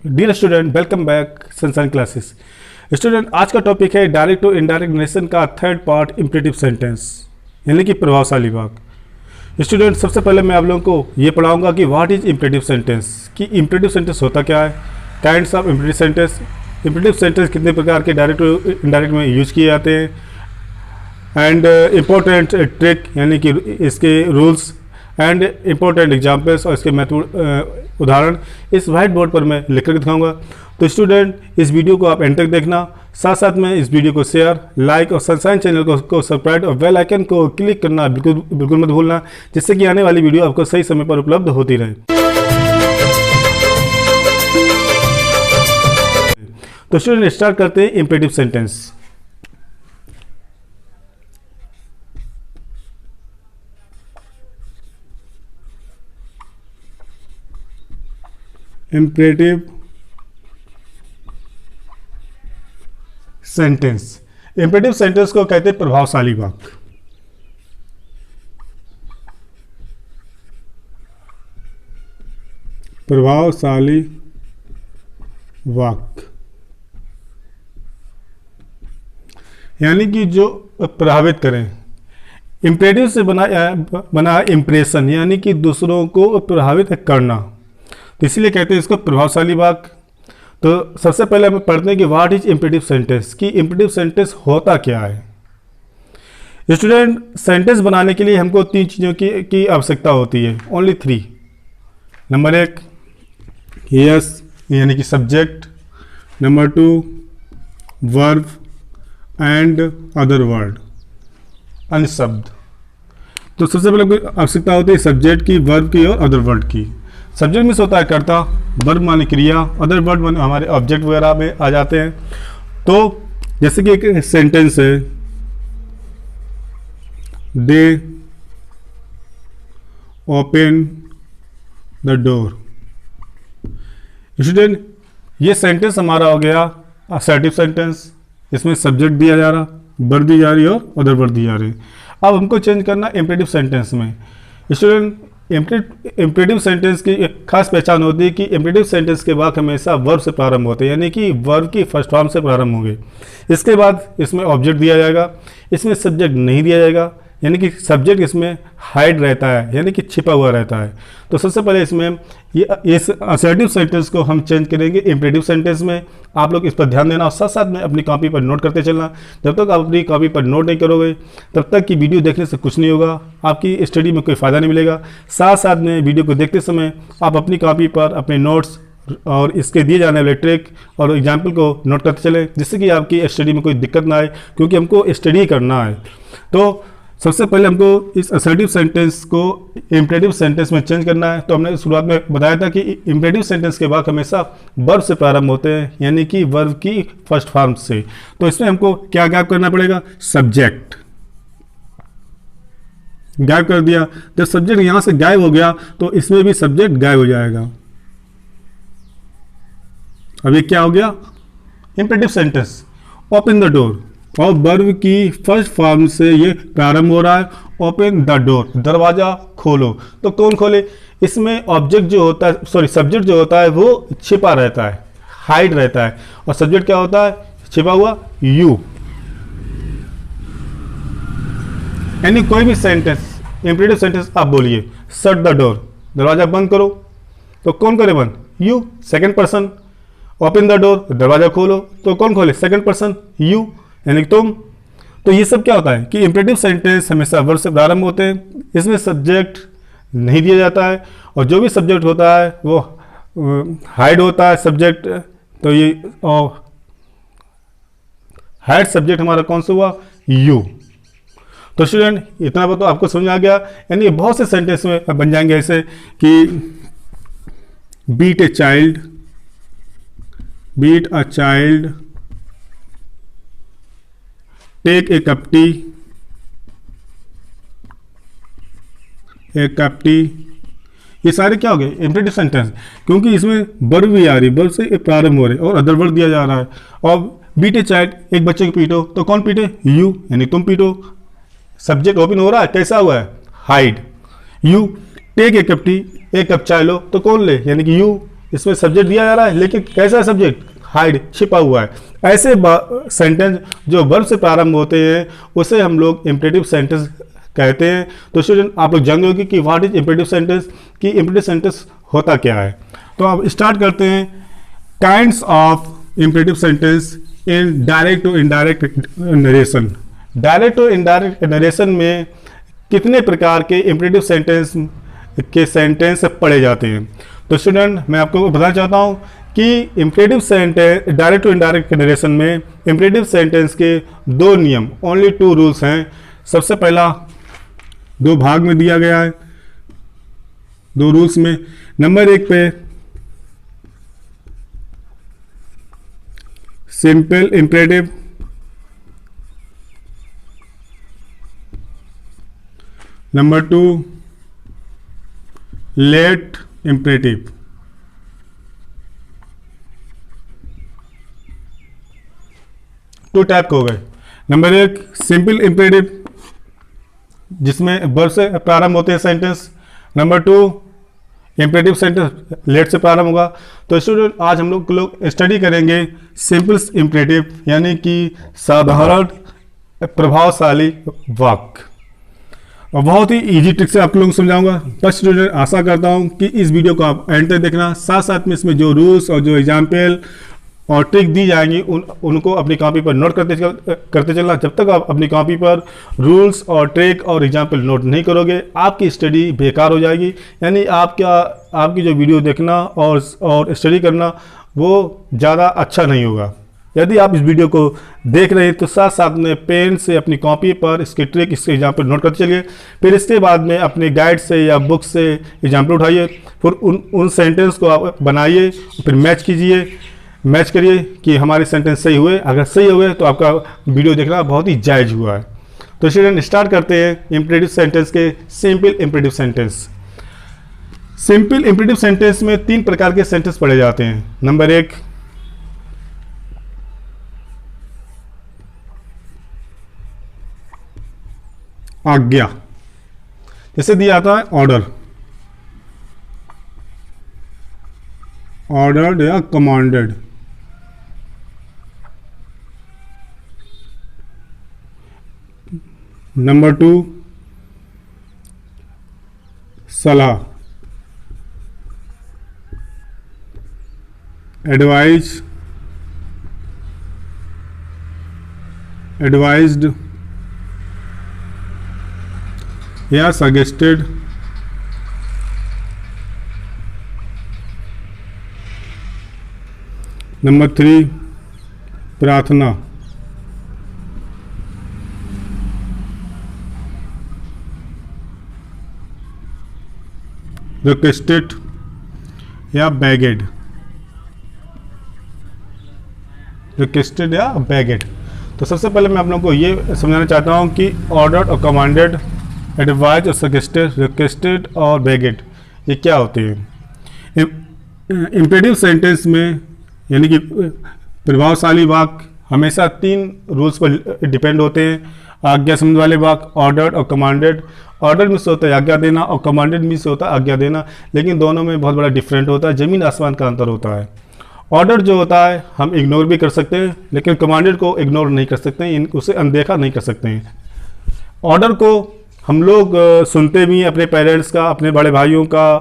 Dear student, welcome back Sunshine classes. Student, आज का topic है डायरेक्ट टू इनडायरेक्ट नेशन का थर्ड पार्ट इम्परेटिव सेंटेंस, यानी कि प्रभावशाली वाक्य। स्टूडेंट, सबसे पहले मैं आप लोगों को ये पढ़ाऊंगा कि व्हाट इज इम्परेटिव सेंटेंस, कि इम्परेटिव सेंटेंस होता क्या है, काइंड्स ऑफ इम्परेटिव सेंटेंस कितने प्रकार के डायरेक्ट टू इनडायरेक्ट में यूज किए जाते हैं, एंड इम्पोर्टेंट ट्रिक यानी कि इसके रूल्स एंड इम्पोर्टेंट एग्जाम्पल्स और इसके मेथड उदाहरण इस वाइट बोर्ड पर मैं लिख कर दिखाऊंगा। तो स्टूडेंट, इस वीडियो को आप एंड तक देखना, साथ साथ में इस वीडियो को शेयर, लाइक और सनशाइन चैनल को सब्सक्राइब और बेल आइकन को क्लिक करना बिल्कुल मत भूलना, जिससे कि आने वाली वीडियो आपको सही समय पर उपलब्ध होती रहे। तो स्टूडेंट, स्टार्ट करते हैं imperative sentence. Imperative sentence, imperative sentence को कहते हैं प्रभावशाली वाक्य। प्रभावशाली वाक्य यानी कि जो प्रभावित करें। इम्परेटिव से बना इम्प्रेशन यानी कि दूसरों को प्रभावित करना, तो इसीलिए कहते हैं इसको प्रभावशाली वाक्य। तो सबसे पहले हम पढ़ते हैं कि व्हाट इज इम्परेटिव सेंटेंस, कि इम्परेटिव सेंटेंस होता क्या है। स्टूडेंट, सेंटेंस बनाने के लिए हमको तीन चीज़ों की आवश्यकता होती है, ओनली 3। नंबर 1 यस यानी कि subject, number 2 verb and other word अन्य शब्द। तो सबसे पहले आवश्यकता होती है सब्जेक्ट की, वर्ब की और अदर वर्ड की। सब्जेक्ट मीन्स होता है कर्ता, वर्ब माने क्रिया, अदर वर्ड माने हमारे ऑब्जेक्ट वगैरह में आ जाते हैं। तो जैसे कि एक सेंटेंस है, दे ओपन द डोर। स्टूडेंट, ये सेंटेंस हमारा हो गया असर्टिव सेंटेंस। इसमें सब्जेक्ट दिया जा रहा, वर्ब दी जा रही और अदर वर्ड दी जा रही। अब हमको चेंज करना इम्परेटिव सेंटेंस में। स्टूडेंट, इम्परेटिव सेंटेंस की एक खास पहचान होती है कि इम्परेटिव सेंटेंस के बाद हमेशा वर्ब से प्रारंभ होते हैं, यानी कि वर्ब की फर्स्ट फॉर्म से प्रारंभ होंगे। इसके बाद इसमें ऑब्जेक्ट दिया जाएगा, इसमें सब्जेक्ट नहीं दिया जाएगा, यानी कि सब्जेक्ट इसमें हाइड रहता है, यानी कि छिपा हुआ रहता है। तो सबसे पहले इसमें इस असर्टिव सेंटेंस को हम चेंज करेंगे इम्परेटिव सेंटेंस में। आप लोग इस पर ध्यान देना और साथ साथ में अपनी कॉपी पर नोट करते चलना। जब तक आप अपनी कॉपी पर नोट नहीं करोगे तब तक कि वीडियो देखने से कुछ नहीं होगा, आपकी स्टडी में कोई फ़ायदा नहीं मिलेगा। साथ साथ में वीडियो को देखते समय आप अपनी कॉपी पर अपने नोट्स और इसके दिए जाने वाले ट्रिक और एग्जाम्पल को नोट करते चलें, जिससे कि आपकी स्टडी में कोई दिक्कत ना आए, क्योंकि हमको स्टडी करना है। तो सबसे पहले हमको इस असर्टिव सेंटेंस को इम्परेटिव सेंटेंस में चेंज करना है। तो हमने शुरुआत में बताया था कि इम्परेटिव सेंटेंस के बाद हमेशा वर्ब से प्रारंभ होते हैं, यानी कि वर्ब की फर्स्ट फॉर्म से। तो इसमें हमको क्या गायब करना पड़ेगा, सब्जेक्ट गायब कर दिया। जब सब्जेक्ट यहां से गायब हो गया तो इसमें भी सब्जेक्ट गायब हो जाएगा। अब ये क्या हो गया, imperative sentence open the door, और वर्ब की फर्स्ट फॉर्म से ये प्रारंभ हो रहा है, ओपन द डोर, दरवाजा खोलो। तो कौन खोले, इसमें ऑब्जेक्ट जो होता है, सब्जेक्ट जो होता है वो छिपा रहता है, हाइड रहता है, और सब्जेक्ट क्या होता है, छिपा हुआ, यू। यानी कोई भी सेंटेंस इम्परेटिव सेंटेंस आप बोलिए, शट द डोर, दरवाजा बंद करो, तो कौन करे बंद, you, second person. Open the door, दरवाजा खोलो, तो कौन खोले, सेकंड पर्सन, यू, यानी तुम। तो ये सब क्या होता है कि इम्परेटिव सेंटेंस हमेशा वर्ब से प्रारंभ होते हैं, इसमें सब्जेक्ट नहीं दिया जाता है, और जो भी सब्जेक्ट होता है वो हाइड होता है सब्जेक्ट। तो ये हाइड सब्जेक्ट हमारा कौन सा हुआ, यू। तो स्टूडेंट, इतना तो आपको समझ आ गया। यानी बहुत से सेंटेंस में बन जाएंगे ऐसे कि beat a child, take a cup tea, ये सारे क्या हो गए, इम्परेटिव सेंटेंस, क्योंकि इसमें वर्ब भी आ रही, वर्ब से प्रारंभ हो रहे और अदर वर्ड दिया जा रहा है। और बीट ए चाइल्ड, एक बच्चे को पीटो, तो कौन पीटे, यू, यानी तुम पीटो। सब्जेक्ट ओपन हो रहा है, कैसा हुआ है, हाइड। You take a cup tea, एक कप चाय लो, तो कौन ले, यानी कि यू, इसमें सब्जेक्ट दिया जा रहा है लेकिन कैसा सब्जेक्ट, हाइड, छिपा हुआ है। ऐसे सेंटेंस जो वर्ब से प्रारंभ होते हैं उसे हम लोग इम्परेटिव सेंटेंस कहते हैं। तो स्टूडेंट आप लोग जानते होंगे कि व्हाट इज इम्परेटिव सेंटेंस, कि इम्परेटिव सेंटेंस होता क्या है। तो अब स्टार्ट करते हैं kinds of imperative sentence in direct to indirect narration. Direct to indirect narration में कितने प्रकार के इम्परेटिव सेंटेंस के सेंटेंस पढ़े जाते हैं। तो स्टूडेंट मैं आपको बताना चाहता हूँ कि imperative sentence direct to indirect narration में इम्परेटिव सेंटेंस के दो नियम, ओनली टू रूल्स हैं। सबसे पहला दो भाग में दिया गया है, दो रूल्स में। नंबर 1 पे simple imperative, number 2 let imperative. Two type हो गए। नंबर 1 सिंपल इम्परेटिव जिसमें वर्ब से प्रारंभ होते हैं sentence. Number 2 imperative sentence let से प्रारंभ होगा। तो स्टूडेंट आज हम लोग स्टडी करेंगे सिंपल इम्परेटिव यानी कि साधारण प्रभावशाली वाक्य, और बहुत ही इजी ट्रिक से आप लोगों को समझाऊंगा। बस स्टूडेंट आशा करता हूं कि इस वीडियो को आप एंड तक देखना, साथ साथ में इसमें जो रूल्स और जो एग्जाम्पल और ट्रिक दी जाएंगी उनको अपनी कॉपी पर नोट करते चलना। जब तक आप अपनी कॉपी पर रूल्स और ट्रिक और एग्जाम्पल नोट नहीं करोगे आपकी स्टडी बेकार हो जाएगी। यानी आपकी जो वीडियो देखना और स्टडी करना वो ज़्यादा अच्छा नहीं होगा। यदि आप इस वीडियो को देख रहे हैं तो साथ साथ में पेन से अपनी कॉपी पर इसके ट्रिक, इसके एग्जाम्पल नोट करते चलिए। फिर इसके बाद में अपने गाइड से या बुक से एग्जाम्पल उठाइए, फिर उन सेंटेंस को आप बनाइए, फिर मैच करिए कि हमारे सेंटेंस सही हुए। अगर सही हुए तो आपका वीडियो देखना बहुत ही जायज़ हुआ है। तो स्टूडेंट स्टार्ट करते हैं इम्परेटिव सेंटेंस के simple imperative sentence. Simple imperative sentence में 3 प्रकार के सेंटेंस पढ़े जाते हैं। नंबर 1 आज्ञा, जैसे दिया आता है ऑर्डर्ड या कमांडेड। नंबर 2 सलाह, एडवाइज्ड या सजेस्टेड। नंबर 3 प्रार्थना, रिक्वेस्टेड या बेगेड। तो सबसे पहले मैं आप लोगों को ये समझाना चाहता हूँ कि ऑर्डर्ड और कमांडेड, एडवाइज और सजेस्टेड, रिक्वेस्टेड और बेगेड ये क्या होते हैं। इम्परेटिव सेंटेंस में यानी कि प्रभावशाली वाक्य हमेशा 3 रूल्स पर डिपेंड होते हैं। आज्ञा संबंध वाले वाक्य ऑर्डर्ड और कमांडेड। ऑर्डर में से होता है आज्ञा देना और कमांडेड में से होता है आज्ञा देना, लेकिन दोनों में बहुत बड़ा डिफरेंट होता है, ज़मीन आसमान का अंतर होता है। ऑर्डर जो होता है हम इग्नोर भी कर सकते हैं, लेकिन कमांडेड को इग्नोर नहीं कर सकते हैं, उसे अनदेखा नहीं कर सकते हैं। ऑर्डर को हम लोग सुनते भी हैं अपने पेरेंट्स का, अपने बड़े भाइयों का,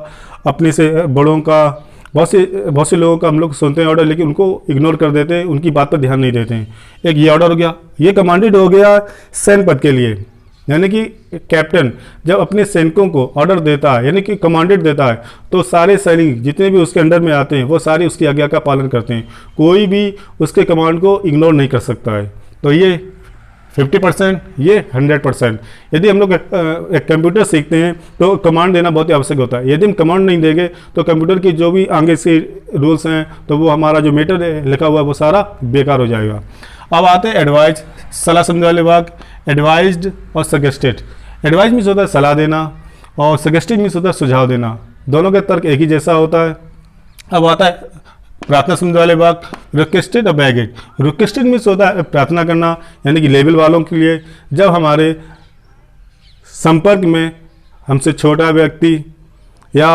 अपने से बड़ों का, बहुत से लोगों का हम लोग सुनते हैं ऑर्डर, लेकिन उनको इग्नोर कर देते हैं, उनकी बात पर ध्यान नहीं देते हैं। एक ये ऑर्डर हो गया। ये कमांडेड हो गया सैन्य पद के लिए, यानी कि कैप्टन जब अपने सैनिकों को ऑर्डर देता है यानी कि कमांडेड देता है तो सारे सैनिक जितने भी उसके अंडर में आते हैं वो सारे उसकी आज्ञा का पालन करते हैं, कोई भी उसके कमांड को इग्नोर नहीं कर सकता है। तो ये 50%, ये 100%। यदि हम लोग एक कंप्यूटर सीखते हैं तो कमांड देना बहुत ही आवश्यक होता है। यदि हम कमांड नहीं देंगे तो कंप्यूटर की जो भी आगे से रूल्स हैं तो वो हमारा जो मीटर लिखा हुआ है वो सारा बेकार हो जाएगा। अब आते हैं एडवाइज, सलाह समझने वाले वाक्य, एडवाइज्ड और सजेस्टेड। एडवाइज मीन्स होता है सलाह देना और सजेस्टेड मीन्स होता है सुझाव देना। दोनों का तर्क एक ही जैसा होता है। अब आता है प्रार्थना समझने वाले वाक्य, रिक्वेस्टेड और बेगेड। रिक्वेस्टेड मीन्स होता है प्रार्थना करना यानी कि लेवल वालों के लिए, जब हमारे संपर्क में हमसे छोटा व्यक्ति या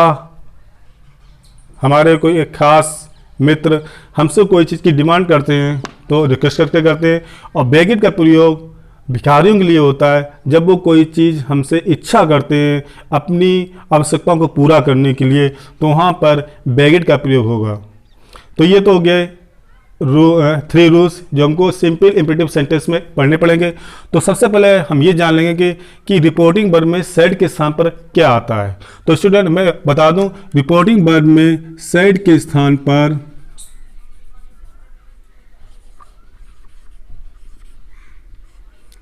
हमारे कोई एक खास मित्र हमसे कोई चीज़ की डिमांड करते हैं तो रिक्वेस्ट करके करते हैं। और बेगिट का प्रयोग भिखारियों के लिए होता है, जब वो कोई चीज़ हमसे इच्छा करते हैं अपनी आवश्यकताओं को पूरा करने के लिए, तो वहाँ पर बेगिट का प्रयोग होगा। तो ये तो हो गए 3 रूल्स जो हमको सिंपल इंपेरेटिव सेंटेंस में पढ़ने पड़ेंगे। तो सबसे पहले हम ये जान लेंगे कि रिपोर्टिंग वर्ब में सेड के स्थान पर क्या आता है। तो स्टूडेंट मैं बता दूं, रिपोर्टिंग वर्ब में सेड के स्थान पर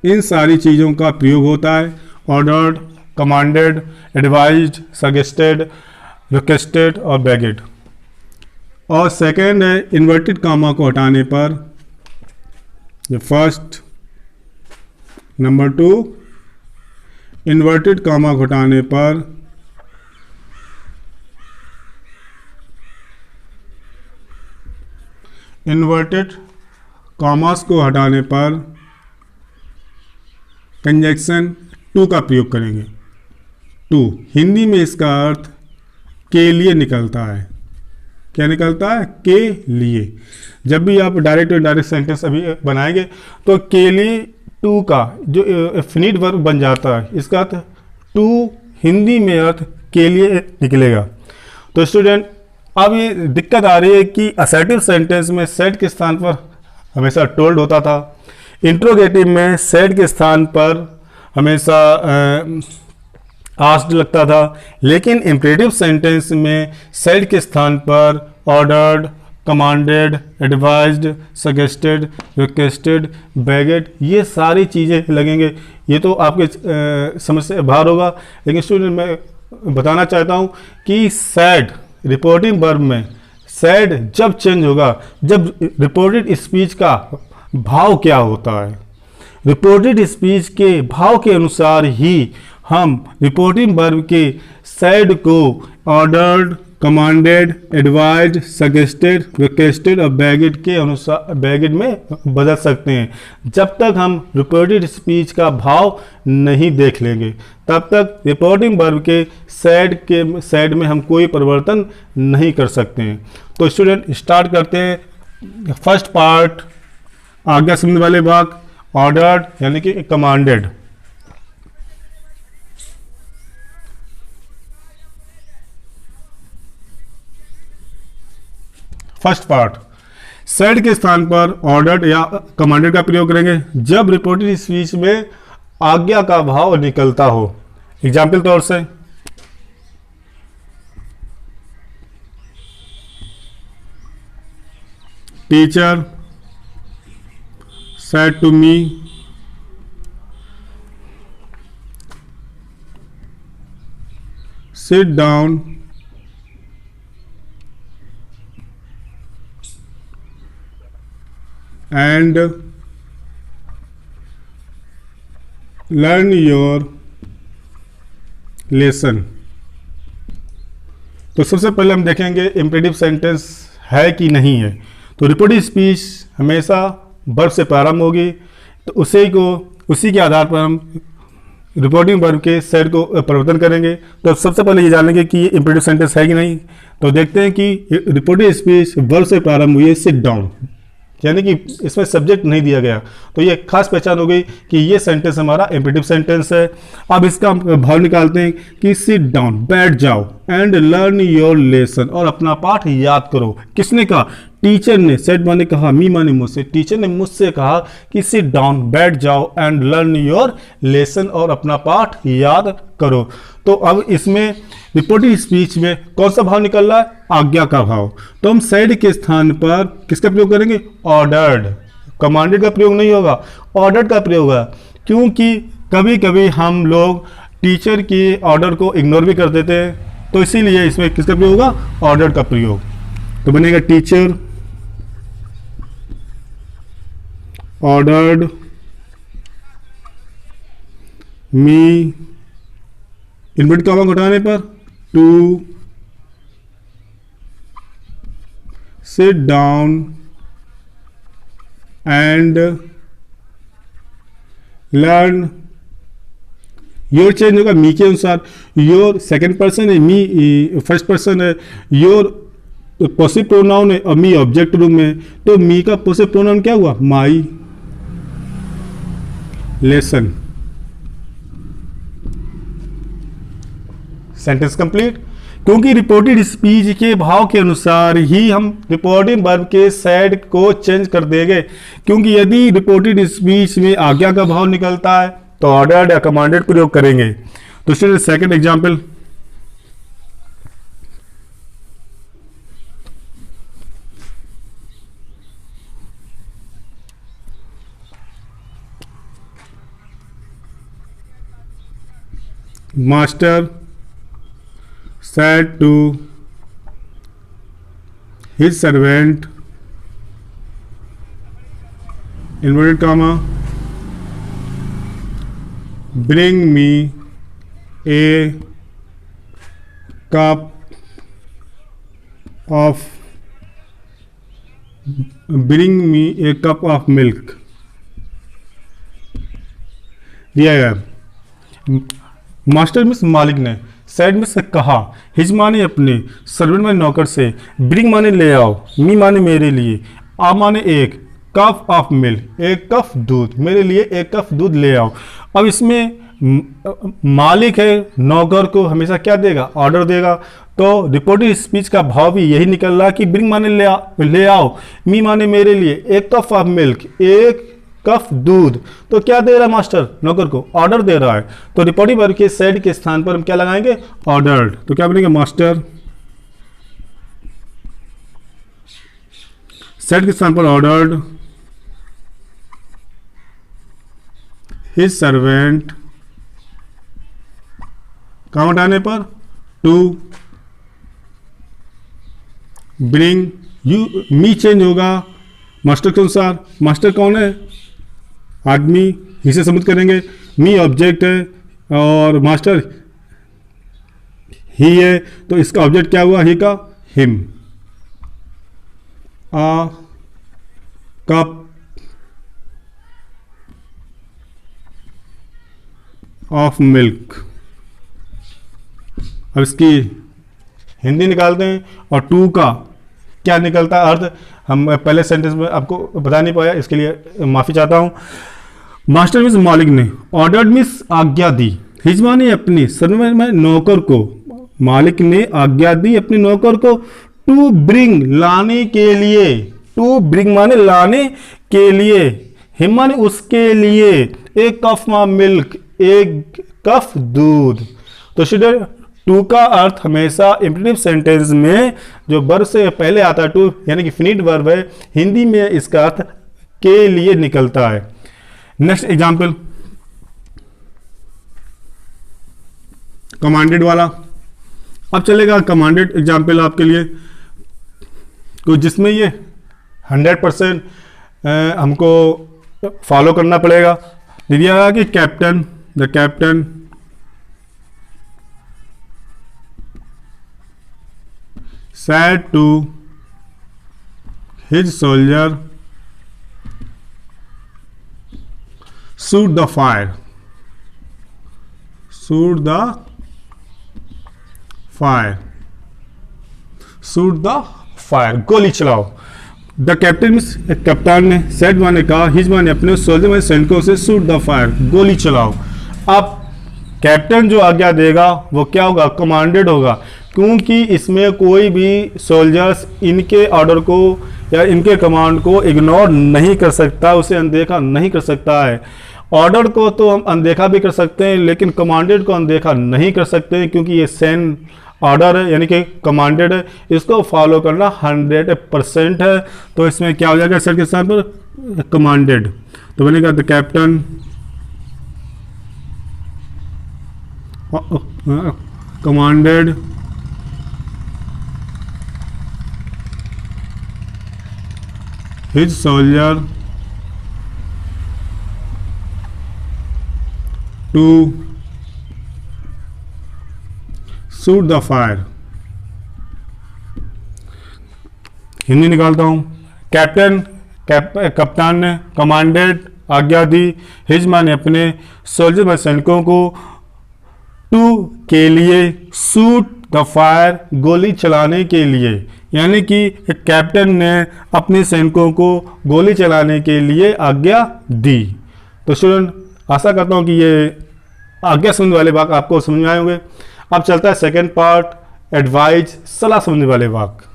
इन सारी चीज़ों का प्रयोग होता है: ordered, commanded, advised, suggested, requested और बेगेड। और सेकेंड है इन्वर्टेड कामा को हटाने पर, फर्स्ट। नंबर 2, इन्वर्टेड कामा को हटाने पर इन्वर्टेड कॉमास को हटाने पर कंजक्शन टू का प्रयोग करेंगे। टू हिंदी में इसका अर्थ के लिए निकलता है। क्या निकलता है? के लिए। जब भी आप डायरेक्ट और इनडायरेक्ट सेंटेंस अभी बनाएंगे तो के लिए टू का जो इन्फिनिट वर्ब बन जाता है, इसका अर्थ टू हिंदी में अर्थ के लिए निकलेगा। तो स्टूडेंट अब ये दिक्कत आ रही है कि असर्टिव सेंटेंस में सेड के स्थान पर हमेशा टोल्ड होता था, इंट्रोगेटिव में सेड के स्थान पर हमेशा आस्क्ड लगता था, लेकिन इंपेरेटिव सेंटेंस में सेड के स्थान पर ordered, commanded, advised, suggested, requested, begged ये सारी चीज़ें लगेंगे। ये तो आपके समझ से बाहर होगा, लेकिन स्टूडेंट मैं बताना चाहता हूँ कि सेड रिपोर्टिंग वर्ब में सेड जब चेंज होगा जब रिपोर्टेड स्पीच का भाव क्या होता है। रिपोर्टेड स्पीच के भाव के अनुसार ही हम रिपोर्टिंग वर्ब के सेड को ordered, commanded, advised, suggested, requested और बेगेड के अनुसार बेगेड में बदल सकते हैं। जब तक हम रिपोर्टेड स्पीच का भाव नहीं देख लेंगे तब तक रिपोर्टिंग वर्ब के सेड में हम कोई परिवर्तन नहीं कर सकते हैं। तो स्टूडेंट स्टार्ट करते हैं। फर्स्ट पार्ट, आज्ञा संबंधी वाले भाग, ऑर्डर्ड यानी कि कमांडेड। फर्स्ट पार्ट, सेड के स्थान पर ऑर्डर्ड या कमांडेड का प्रयोग करेंगे जब रिपोर्टेड स्पीच में आज्ञा का भाव निकलता हो। एग्जाम्पल तौर से teacher said to me sit down and learn your lesson। तो सबसे पहले हम देखेंगे इम्पेरेटिव सेंटेंस है कि नहीं है। तो रिपोर्टेड स्पीच हमेशा वर्ब से प्रारंभ होगी, तो उसी के आधार पर हम रिपोर्टिंग वर्ब के सेड को परिवर्तन करेंगे। तो सबसे पहले ये जान लेंगे कि ये इम्पेरेटिव सेंटेंस है कि नहीं। तो देखते हैं कि रिपोर्टेड स्पीच वर्ब से प्रारंभ हुई है, सिट डाउन, यानी कि इसमें सब्जेक्ट नहीं दिया गया। तो ये खास पहचान हो गई कि ये सेंटेंस हमारा इम्पेरेटिव सेंटेंस है। अब इसका हम भाव निकालते हैं कि सिट डाउन, बैठ जाओ, एंड लर्न योर लेसन और अपना पाठ याद करो। किसने कहा? टीचर ने। सेड माने कहा, मी माने मुझसे, टीचर ने मुझसे कहा कि सिट डाउन, बैठ जाओ, एंड लर्न योर लेसन और अपना पाठ याद करो। तो अब इसमें रिपोर्टिंग स्पीच में कौन सा भाव निकल रहा है? आज्ञा का भाव। तो हम सेड के स्थान पर किसका प्रयोग करेंगे? ऑर्डर्ड। कमांडेड का प्रयोग नहीं होगा, ऑर्डर्ड का प्रयोग होगा, क्योंकि कभी कभी हम लोग टीचर की ऑर्डर को इग्नोर भी कर देते हैं। तो इसीलिए इसमें किसका प्रयोग होगा? ऑर्डर्ड का प्रयोग। तो बनेगा teacher ordered me, inverted comma घटाने पर to sit down and learn. Your change होगा मी के अनुसार, योर सेकेंड पर्सन है, मी फर्स्ट पर्सन है, योर पॉसिव प्रोनाउन है और मी ऑब्जेक्ट रूम में, तो मी का पॉसिव प्रोनाउन क्या हुआ, माई लेसन। Sentence complete. क्योंकि रिपोर्टेड स्पीच के भाव के अनुसार ही हम रिपोर्टिंग वर्ब के सेड को चेंज कर देंगे। क्योंकि यदि रिपोर्टेड स्पीच में आज्ञा का भाव निकलता है तो ऑर्डर्ड या कमांडेड प्रयोग करेंगे। तो second example, master said to his servant, inverted comma, bring me a cup of milk। दिया गया मास्टर मिस मालिक ने, सैड में से कहा, हिज माने अपने, सर्वेंट माने नौकर से, ब्रिंग माने ले आओ, मी माने मेरे लिए, आ माने एक, कप ऑफ मिल्क एक कप दूध, मेरे लिए एक कप दूध ले आओ। अब इसमें मालिक है, नौकर को हमेशा क्या देगा, ऑर्डर देगा। तो रिपोर्टेड स्पीच का भाव भी यही निकल रहा कि ब्रिंग माने ले आओ, मी माने मेरे लिए, एक कप ऑफ मिल्क एक कप दूध। तो क्या दे रहा है मास्टर, नौकर को ऑर्डर दे रहा है। तो रिपोर्टिंग वर्ब के सेड के स्थान पर हम क्या लगाएंगे, ऑर्डर्ड। तो क्या बनेगा, मास्टर सेड के स्थान पर ऑर्डर्ड हिज सर्वेंट, काम हटाने पर to bring, you me change होगा मास्टर के अनुसार। मास्टर कौन है, आदमी, इसे सबूत करेंगे, मी ऑब्जेक्ट है और मास्टर ही है, तो इसका ऑब्जेक्ट क्या हुआ, ही का him. A cup of milk. अब इसकी हिंदी निकालते हैं और टू का क्या निकलता है अर्थ, हम पहले सेंटेंस में आपको बता नहीं पाया, इसके लिए माफी चाहता हूं। मास्टर मीन्स मालिक ने, ऑर्डर्ड मीन्स आज्ञा दी, हिज माने अपनी, सर्वेंट में नौकर को, मालिक ने आज्ञा दी अपने नौकर को, टू ब्रिंग लाने के लिए, टू ब्रिंग माने लाने के लिए, हिम माने उसके लिए, एक कप मिल्क एक कप दूध। तो स्टूडेंट टू का अर्थ हमेशा इंपेरेटिव सेंटेंस में जो वर्ब से पहले आता है टू यानी कि फिनिट वर्ब है, हिंदी में इसका अर्थ के लिए निकलता है। नेक्स्ट एग्जाम्पल, कमांडेड वाला। अब चलेगा कमांडेड एग्जाम्पल आपके लिए, तो जिसमें ये 100% हमको फॉलो करना पड़ेगा। दिया गया कि captain, the captain said to his soldier, shoot the fire, shoot the fire, shoot the fire, गोली चलाओ। द कैप्टन मीन्स कप्तान ने, सेड माने कहा, हिज माने अपने, सोल्जर माने सैनिकों से, शूट द फायर गोली चलाओ। अब कैप्टन जो आज्ञा देगा वो क्या होगा, कमांडेड होगा, क्योंकि इसमें कोई भी सोल्जर्स इनके ऑर्डर को या इनके कमांड को इग्नोर नहीं कर सकता, उसे अनदेखा नहीं कर सकता है। ऑर्डर को तो हम अनदेखा भी कर सकते हैं लेकिन कमांडेड को अनदेखा नहीं कर सकते, क्योंकि ये सेंड ऑर्डर है यानी कि कमांडेड है, इसको फॉलो करना 100% है। तो इसमें क्या हो जाएगा, सर के स्थान पर कमांडेड, तो बनेगा the captain commanded his soldier to shoot the fire। Hindi निकालता हूं, कैप्टन कप्तान ने, कमांडेड आज्ञा दी, हिज माने अपने, सोल्जर में सैनिकों को, टू के लिए, शूट द फायर गोली चलाने के लिए, यानी कि एक कैप्टन ने अपने सैनिकों को गोली चलाने के लिए आज्ञा दी। तो स्टूडेंट आशा करता हूँ कि ये आज्ञा संबंधी वाले वाक्य आपको समझ में आए होंगे। अब चलता है सेकंड पार्ट, एडवाइज, सलाह संबंधी वाले वाक्य।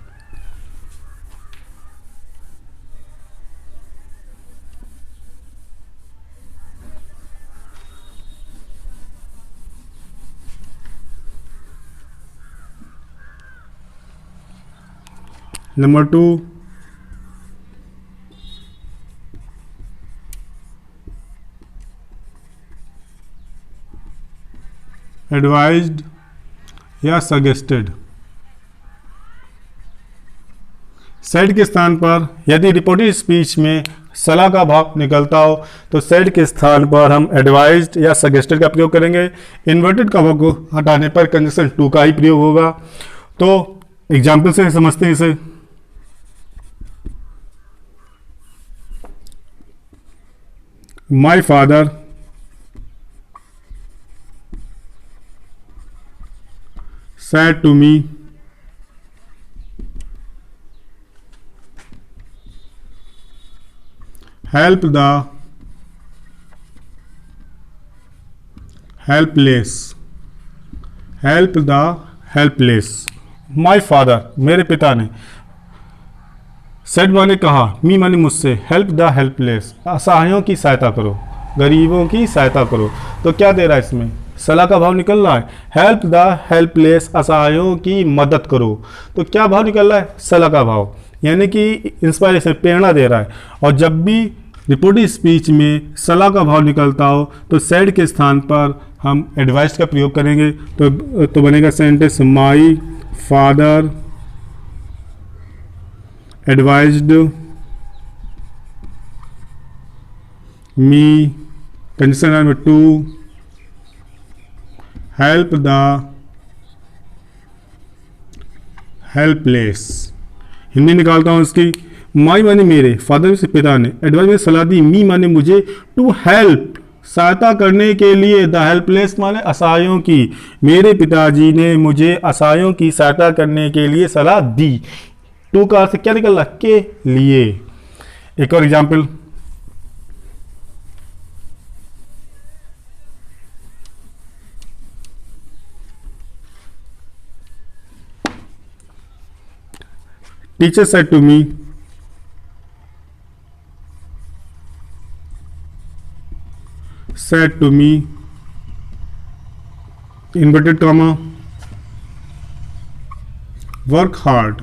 नंबर 2, एडवाइज्ड या सजेस्टेड। सेड के स्थान पर यदि रिपोर्टेड स्पीच में सलाह का भाव निकलता हो तो सेड के स्थान पर हम एडवाइज्ड या सजेस्टेड का प्रयोग करेंगे। इन्वर्टेड कॉमा को हटाने पर कंजंक्शन टू का ही प्रयोग होगा। तो एग्जाम्पल से समझते हैं इसे। My father said to me, help the helpless, help the helpless। My father मेरे पिता ने, सेड माने कहा, मी माने मुझसे, हेल्प द हेल्पलेस असहायों की सहायता करो, गरीबों की सहायता करो। तो क्या दे रहा है इसमें, सलाह का भाव निकल रहा है। हेल्प द हेल्पलेस असहायों की मदद करो। तो क्या भाव निकल रहा है, सलाह का भाव, यानी कि इंस्पायरेशन, प्रेरणा दे रहा है। और जब भी रिपोर्टेड स्पीच में सलाह का भाव निकलता हो तो सेड के स्थान पर हम एडवाइस का प्रयोग करेंगे। तो बनेगा sentence, my father advised me, condition number 2, help the helpless. Hindi निकालता हूँ इसकी। माई माने मेरे, फादर से पिता ने, एडवाइस में सलाह दी, मी माने मुझे, टू हेल्प सहायता करने के लिए, द हेल्पलेस माने असहायों की, मेरे पिताजी ने मुझे असहायों की सहायता करने के लिए सलाह दी। टू का अर्थ क्या निकल रहा, के लिए। एक और example, teacher said to me, inverted comma, work hard।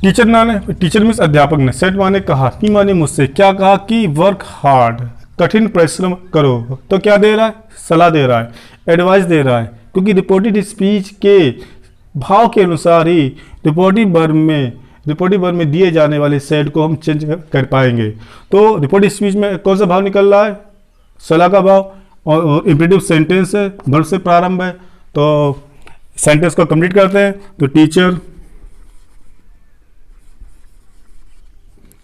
Teacher means अध्यापक ने, सेट माने कहा, की माने मुझसे, क्या कहा कि वर्क हार्ड कठिन परिश्रम करो। तो क्या दे रहा है, सलाह दे रहा है, एडवाइस दे रहा है, क्योंकि रिपोर्टेड स्पीच के भाव के अनुसार ही रिपोर्टिंग वर्ब में दिए जाने वाले सेट को हम चेंज कर पाएंगे। तो रिपोर्टिंग स्पीच में कौन सा भाव निकल रहा है, सलाह का भाव, और इंपेरेटिव सेंटेंस है, वर्ब से प्रारंभ है। तो सेंटेंस को कंप्लीट करते हैं। तो teacher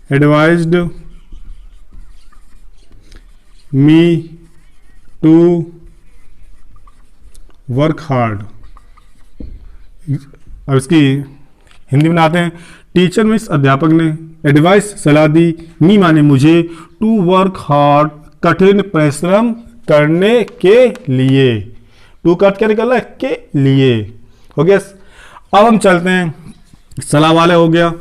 advised me to work hard. अब इसकी हिंदी में आते हैं। टीचर मीन्स अध्यापक ने, एडवाइस सलाह दी, मी माने मुझे, टू वर्क हार्ड कठिन परिश्रम करने के लिए। टू का क्या निकल रहा है, के लिए। हो गया। अब हम चलते हैं, सलाह वाला हो गया,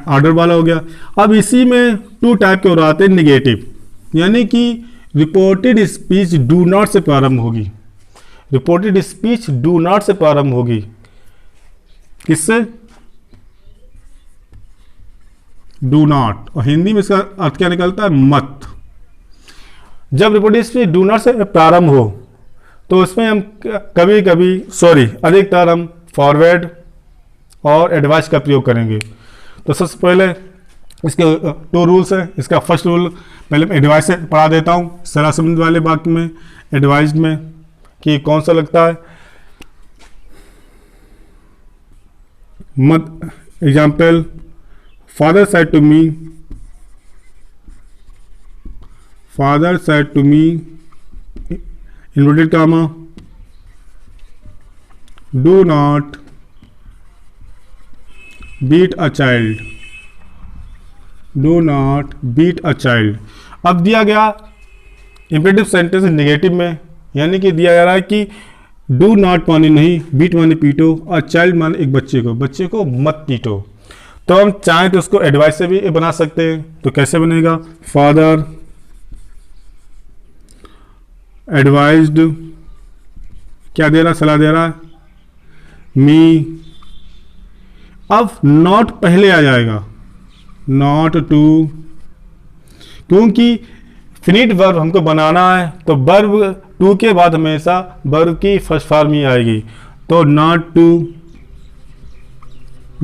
ऑर्डर वाला हो गया। अब इसी में टू टाइप के और आते हैं, निगेटिव, यानी कि रिपोर्टेड स्पीच डू नॉट से प्रारंभ होगी। रिपोर्टेड स्पीच डू नॉट से प्रारंभ होगी, किससे, डू नॉट। और हिंदी में इसका अर्थ क्या निकलता है, मत। जब रिपोर्टेड स्पीच डू नॉट से प्रारंभ हो तो उसमें हम कभी कभी अधिकतर हम फॉरवर्ड और एडवाइस का प्रयोग करेंगे। तो सबसे पहले इसके 2 रूल्स है। इसका फर्स्ट रूल पहले मैं एडवाइस से पढ़ा देता हूँ, सलाह संबंध वाले वाक्य में, एडवाइज्ड में, कि कौन सा लगता है। मत example, father said to me, inverted comma, do not beat a child, do not beat a child. अब दिया गया इंपेरेटिव सेंटेंस नेगेटिव में, यानी कि दिया जा रहा है कि डू नॉट माने नहीं, बीट माने पीटो, और चाइल्ड माने एक बच्चे को मत पीटो। तो हम चाहें तो उसको एडवाइस से भी बना सकते हैं। तो कैसे बनेगा? फादर एडवाइज्ड, क्या दे रहा है? सलाह दे रहा है, मी। अब नॉट पहले आ जाएगा, नॉट टू, क्योंकि फिनिट वर्ब हमको बनाना है तो वर्ब टू के बाद हमेशा वर्ब की फर्स्ट फॉर्म ही आएगी। तो not to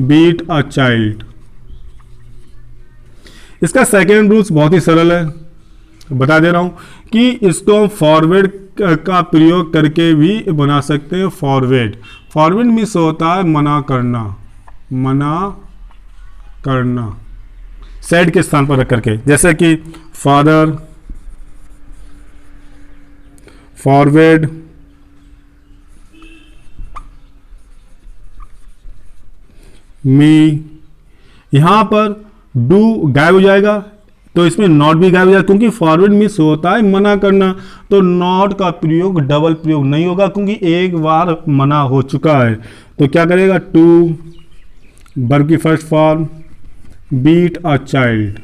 beat a child. इसका सेकेंड रूल्स बहुत ही सरल है, बता दे रहा हूं कि इसको फॉरवर्ड का प्रयोग करके भी बना सकते हैं। फॉरवर्ड मीन्स होता है मना करना, सैड के स्थान पर रख करके, जैसे कि फादर फॉरवर्ड मी। यहां पर डू गायब हो जाएगा, तो इसमें नॉट भी गायब हो जाएगा, क्योंकि फॉरवर्ड मीन्स होता है मना करना। तो नॉट का प्रयोग डबल प्रयोग नहीं होगा, क्योंकि एक बार मना हो चुका है। तो क्या करेगा? टू वर्ब की first form, beat a child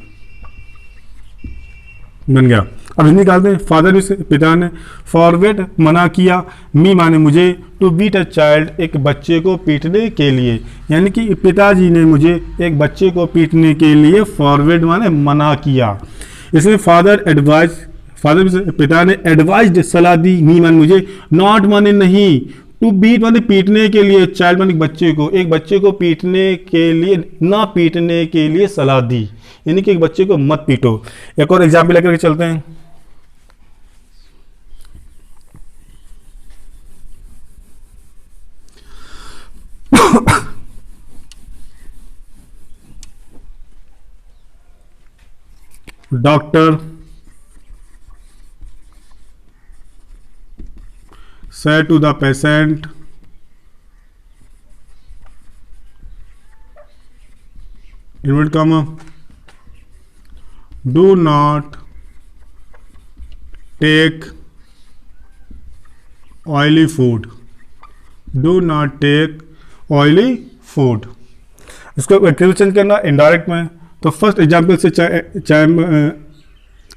बन गया। अब हिंदी निकालते हैं। फादर मीन्स पिता ने, फॉरवर्ड मना किया, मी माने मुझे, टू बीट अ चाइल्ड एक बच्चे को पीटने के लिए, यानी कि पिताजी ने मुझे एक बच्चे को पीटने के लिए फॉरवर्ड माने मना किया। इसमें फादर मीन्स पिता ने एडवाइज्ड सलाह दी, मी माने मुझे, नॉट माने नहीं, टू बीट माने पीटने के लिए, चाइल्ड माने एक बच्चे को पीटने के लिए, ना पीटने के लिए सलाह दी, यानी कि एक बच्चे को मत पीटो। एक और एग्जाम्पल लेकर के चलते हैं। Doctor said to the patient, inverted comma, do not take oily food, do not take oily food। इसको चेंज करना इनडायरेक्ट में, तो फर्स्ट एग्जाम्पल से चाहे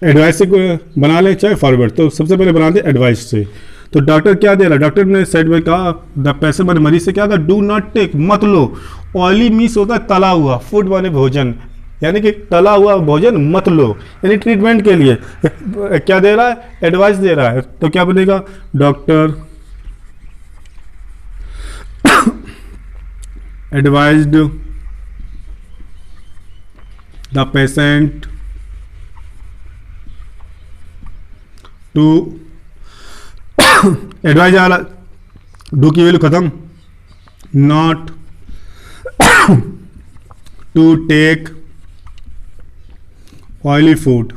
एडवाइस से बना लें चाहे फॉरवर्ड। तो सबसे पहले बना दें एडवाइस से। तो डॉक्टर क्या दे रहा है? डॉक्टर ने साइड में कहा, द पेशेंट माने मरीज से क्या कहा? डू नॉट टेक, मत लो। ऑयली मीन्स होता है तला हुआ, फूड माने भोजन, यानी कि तला हुआ भोजन मत लो, यानी ट्रीटमेंट के लिए क्या दे रहा है? एडवाइस दे रहा है। तो क्या बनेगा? Doctor advised the patient to, advise आ रहा, डू की वैल्यू खत्म, not to take oily food,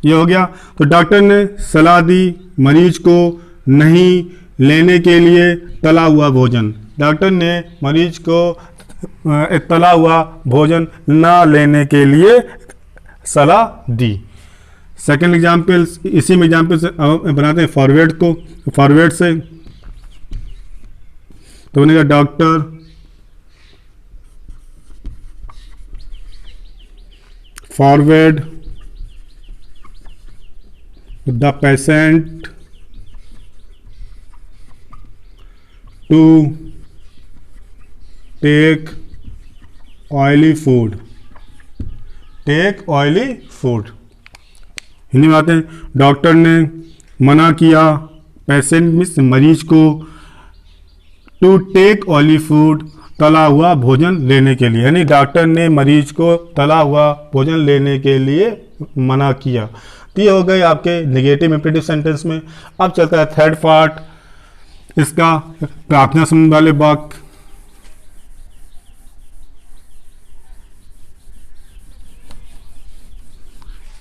ये हो गया। तो डॉक्टर ने सलाह दी मरीज को नहीं लेने के लिए तला हुआ भोजन, डॉक्टर ने मरीज को तला हुआ भोजन ना लेने के लिए सलाह दी। सेकेंड एग्जाम्पल, इसी में एग्जाम्पल से बनाते हैं फॉरवर्ड को, फॉरवर्ड से तो बनेगा doctor forward the patient to take oily food, Hindi में आते हैं। डॉक्टर ने मना किया पेशेंट मीन्स मरीज को, टू टेक ऑयली फूड तला हुआ भोजन लेने के लिए, यानी डॉक्टर ने मरीज को तला हुआ भोजन लेने के लिए मना किया। तो ये हो गए आपके नेगेटिव इंपेरेटिव सेंटेंस में। अब चलता है थर्ड पार्ट, इसका प्रार्थना संबंध वाले वाक्य।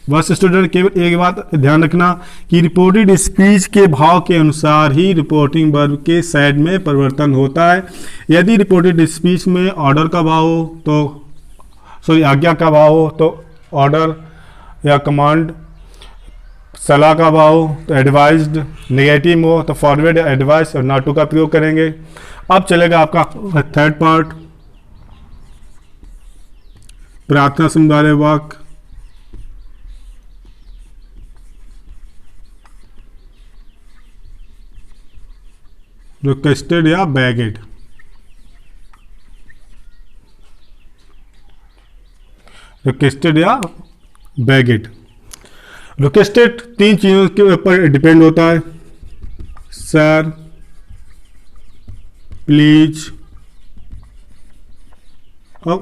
बस स्टूडेंट केवल एक बात ध्यान रखना कि रिपोर्टेड स्पीच के भाव के अनुसार ही रिपोर्टिंग वर्ब के साइड में परिवर्तन होता है। यदि रिपोर्टेड स्पीच में ऑर्डर का भाव हो तो आज्ञा का भाव हो तो ऑर्डर या कमांड, सलाह का भाव हो तो एडवाइज्ड, नेगेटिव हो तो फॉरवर्ड या एडवाइस और नॉट टू का प्रयोग करेंगे। अब चलेगा आपका थर्ड पार्ट, प्रार्थना सुनने वाले वाक्य। रिक्वेस्टेड या बेगेड। रिक्वेस्टेड या बेगेड। रिक्वेस्टेड 3 चीज़ों के ऊपर डिपेंड होता है, सर, प्लीज और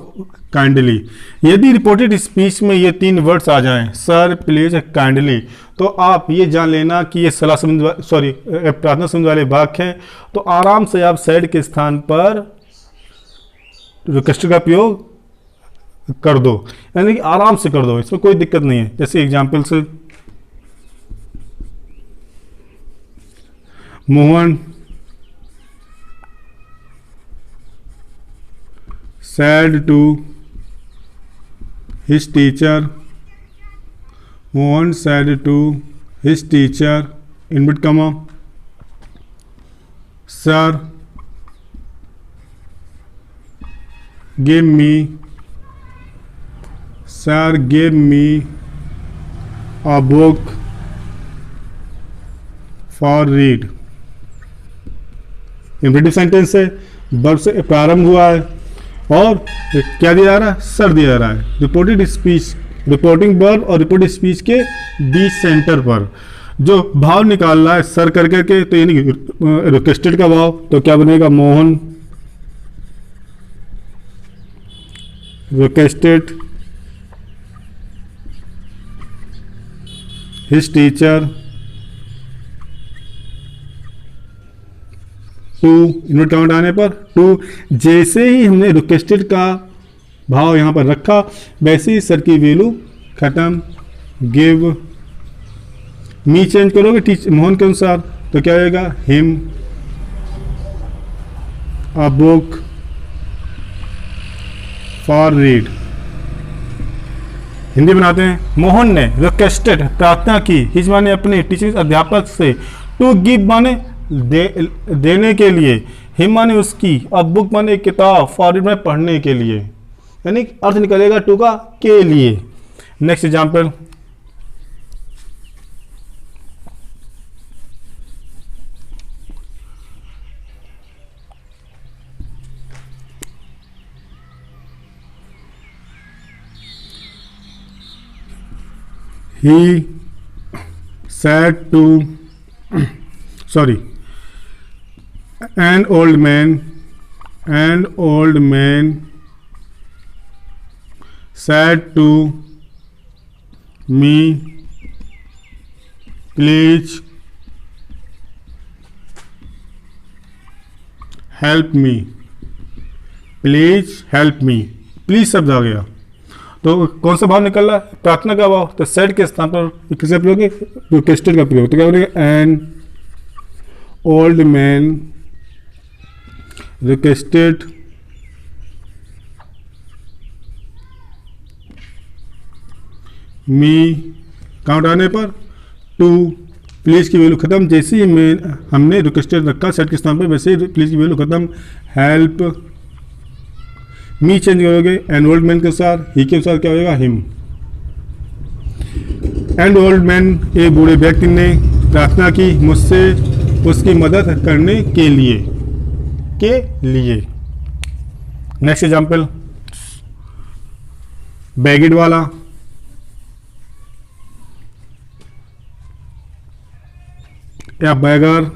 काइंडली। यदि रिपोर्टेड स्पीच में ये 3 वर्ड्स आ जाएं, सर, प्लीज, काइंडली, तो आप ये जान लेना कि ये प्रार्थना संबंधी वाले वाक्य हैं। तो आराम से आप सैड के स्थान पर रिक्वेस्ट का प्रयोग कर दो, यानी कि आराम से कर दो, इसमें कोई दिक्कत नहीं है। जैसे एग्जाम्पल से, Mohan said to his teacher, Mohan said to his teacher, inverted comma, sir, give me a book for read। Imperative sentence है, वर्ब से प्रारंभ हुआ है और क्या दिया जा रहा है, सर दिया जा रहा है। रिपोर्टेड स्पीच, रिपोर्टिंग वर्ब और रिपोर्टेड स्पीच के बीच सेंटर पर जो भाव निकाल रहा है सर कर करके, तो यानी रिक्वेस्टेड का भाव, तो क्या बनेगा, Mohan requested his teacher to, inverted comma आने पर टू। जैसे ही हमने रिक्वेस्टेड का भाव यहाँ पर रखा, वैसे ही सर की वैल्यू खत्म। गिव मी चेंज करोगे मोहन के अनुसार, तो क्या होगा, him a book for read. Hindi बनाते हैं, मोहन ने रिक्वेस्टेड प्रार्थना की, हिज माने अपने टीचर अध्यापक से, टू गिव माने देने के लिए, हिम माने उसकी, अब बुक माने किताब, फॉर में पढ़ने के लिए, यानी अर्थ निकलेगा टू का के लिए। Next example, he said to an old man said to me, please help me, please शब्द आ गया, तो कौन सा भाव निकल रहा है, प्रार्थना का भाव, तो सेड के स्थान पर किसका प्रयोग है, रिक्वेस्टेड का प्रयोग, तो क्या बोलेगा, an old man requested me, count आने पर टू, प्लीज की वैल्यू खत्म, जैसे ही हमने रिक्वेस्टेड रखा सेट के स्थान पर, वैसे ही प्लीज की वैल्यू खत्म। हेल्प, मी चेंज करोगे एन ओल्ड मैन के अनुसार, ही के अनुसार क्या होगा, हिम। एंड ओल्ड मैन, एक बूढ़े व्यक्ति ने प्रार्थना की मुझसे उसकी मदद करने के लिए, नेक्स्ट एग्जाम्पल, बैगेड वाला, या beggar,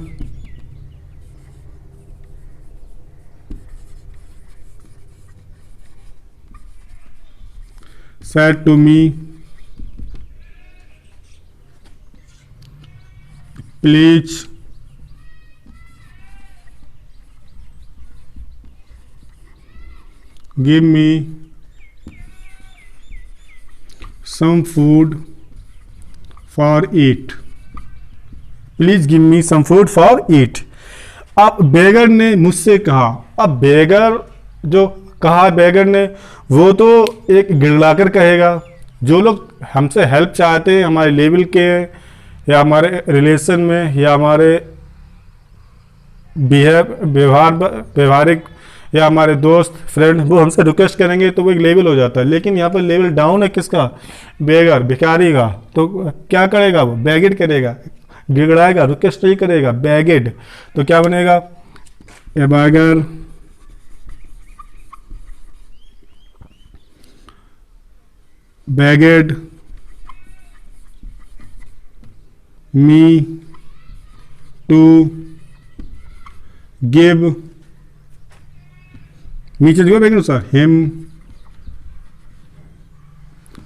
said to me, please give me some food for eat, please give me some food for eat. अब बेगर ने मुझसे कहा, अब बेगर जो कहा बेगर ने, वो तो एक गिड़लाकर कहेगा। जो लोग हमसे हेल्प चाहते हैं, हमारे लेवल के या हमारे रिलेशन में या हमारे व्यवहारिक या हमारे दोस्त फ्रेंड, वो हमसे रिक्वेस्ट करेंगे तो वो एक लेवल हो जाता है। लेकिन यहाँ पर लेवल डाउन है किसका? बेगर, भिखारी का। तो क्या करेगा वो? बेगेड करेगा, गिड़गड़ाएगा, रिक्वेस्ट नहीं करेगा, बेगेड। तो क्या बनेगा? ए बेगर बेगेड मी टू गिव, नीचे देखो बेगेड अनुसार, हिम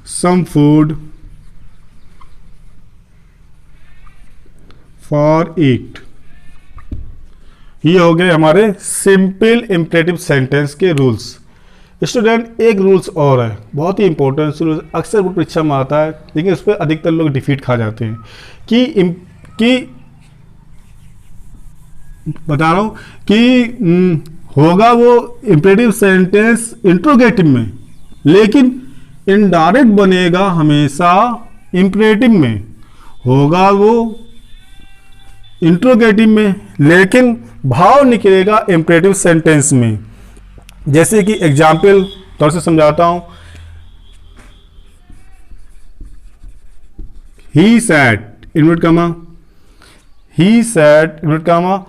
सम फूड फॉर ईट। ये हो गए हमारे सिंपल इम्परेटिव सेंटेंस के रूल्स। स्टूडेंट, एक रूल्स और है, बहुत ही इंपॉर्टेंट रूल्स, अक्सर बोर्ड परीक्षा में आता है, लेकिन उस पर अधिकतर लोग डिफीट खा जाते हैं कि बता रहा हूं कि होगा वो इम्परेटिव सेंटेंस इंट्रोगेटिव में, लेकिन इनडायरेक्ट बनेगा हमेशा इम्परेटिव में। होगा वो इंट्रोगेटिव में, लेकिन भाव निकलेगा इम्परेटिव सेंटेंस में। जैसे कि एग्जाम्पल तौर से समझाता हूं। He said invert comma, he said invert comma,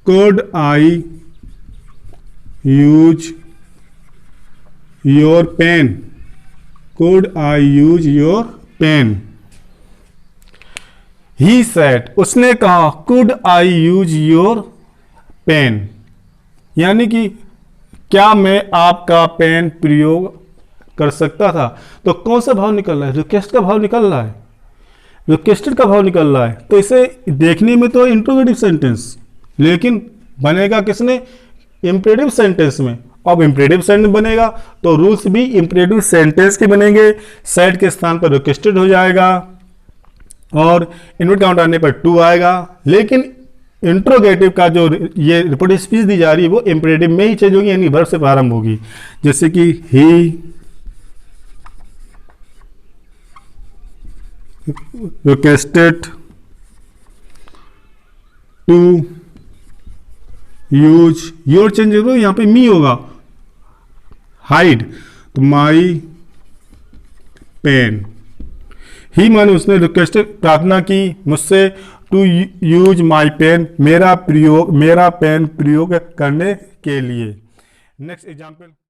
could I use your pen? Could I use your pen? He said, उसने कहा, could I use your pen? यानी कि क्या मैं आपका पेन प्रयोग कर सकता था। तो कौन सा भाव निकल रहा है? रिक्वेस्ट का भाव निकल रहा है, रिक्वेस्टेड का भाव निकल रहा है। तो इसे देखने में तो इंट्रोगेटिव सेंटेंस, लेकिन बनेगा किसने? इम्परेटिव सेंटेंस में। अब इम्परेटिव सेंटेंस बनेगा तो रूल्स भी इम्परेटिव सेंटेंस के बनेंगे। सेड के स्थान पर रिक्वेस्टेड हो जाएगा और इनवर्ट काउंट आने पर टू आएगा। लेकिन इंट्रोगेटिव का जो ये रिपोर्टिव स्पीच दी जा रही है वो इम्परेटिव में ही चेंज होगी, यानी वर्ब से प्रारंभ होगी। जैसे कि he requested to use your, change होगा यहां पे मी होगा, हाइड तो माई पेन। ही माने उसने रिक्वेस्टेड प्रार्थना की मुझसे टू यूज माई पेन, मेरा पेन प्रयोग करने के लिए। Next example.